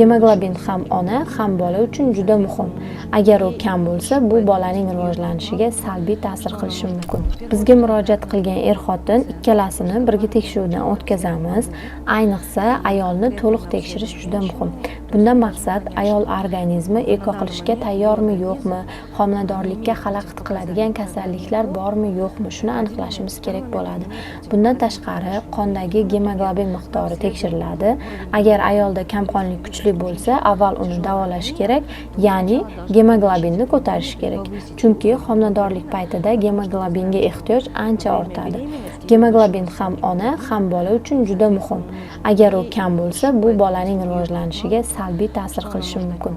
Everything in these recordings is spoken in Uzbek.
Gemoglobin ham ona, ham bola uchun juda muhim. Agar u kam bo'lsa, bu bolaning rivojlanishiga salbiy ta'sir qilishi mumkin. Bizga murojaat qilgan er-xotin ikkalasini birga tekshiruvdan o'tkazamiz. Ayniqsa, ayolni to'liq tekshirish juda muhim. Bundan maqsad ayol organizmi eko qilishga tayyormi, yo'qmi, homiladorlikka xalaqit qiladigan kasalliklar bormi, yo'qmi, shuni aniqlashimiz kerak bo'ladi. Bundan tashqari, qondagi gemoglobin miqdori tekshiriladi. Agar ayolda kamqonlik kuchli bo'lsa, avval uni davolash kerak, ya'ni gemoglobinni ko'tarish kerak. Chunki homiladorlik paytida gemoglobinga ehtiyoj ancha ortadi. Gemoglobin ham ona, ham bola uchun juda muhim. Agar u kam bo'lsa, bu bolaning rivojlanishiga salbiy ta'sir qilishi mumkin.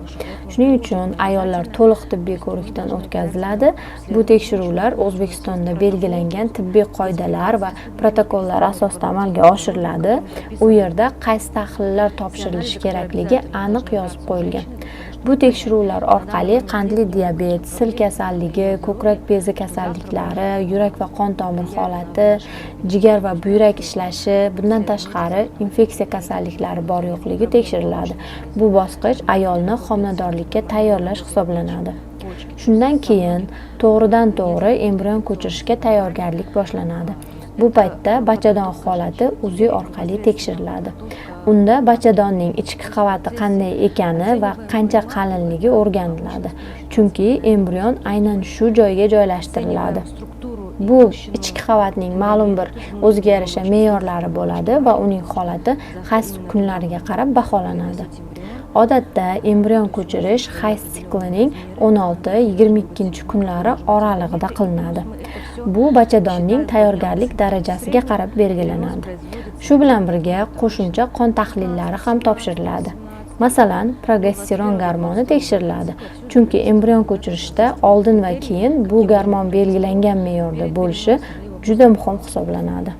Shuning uchun ayollar to'liq tibbiy ko'rikdan o'tkaziladi. Bu tekshiruvlar O'zbekistonda belgilangan tibbiy qoidalar va protokollar asosida amalga oshiriladi. U yerda qaysi tahlillar topshirilishi kerakligi aniq yozib qo'yilgan. Bu tekshiruvlar orqali qandli diabet, sil kasalligi, ko'krak bezi kasalliklari, yurak va qon tomir holati, jigar va buyrak ishlashi, bundan tashqari infeksiya kasalliklari bor yo'qligi tekshiriladi. Bu bosqich ayolni homiladorlikka tayyorlash hisoblanadi. Shundan keyin to'g'ridan-to'g'ri embrion ko'chirishga tayyorgarlik boshlanadi. Bu paytda bachadon holati UZI orqali tekshiriladi. Unda bachadonning ichki qavati qanday ekani va qancha qalinligi o'rganiladi. Chunki embrion aynan shu joyga joylashtiriladi. Bu ichki qavatning ma'lum bir o'ziga yarasha me'yorlari bo'ladi va uning holati hayz kunlariga qarab baholanadi. Odatda embrion ko'chirish hayz siklining 16-22 kunlari oralig'ida qilinadi. Bu bachadonning tayyorgarlik darajasiga qarab belgilanadi. Shu bilan birga qo'shimcha qon tahlillari ham topshiriladi. Masalan, progesteron gormoni tekshiriladi. Chunki embrion ko'chirishda oldin va keyin bu gormon belgilangan me'yorda bo'lishi juda muhim hisoblanadi.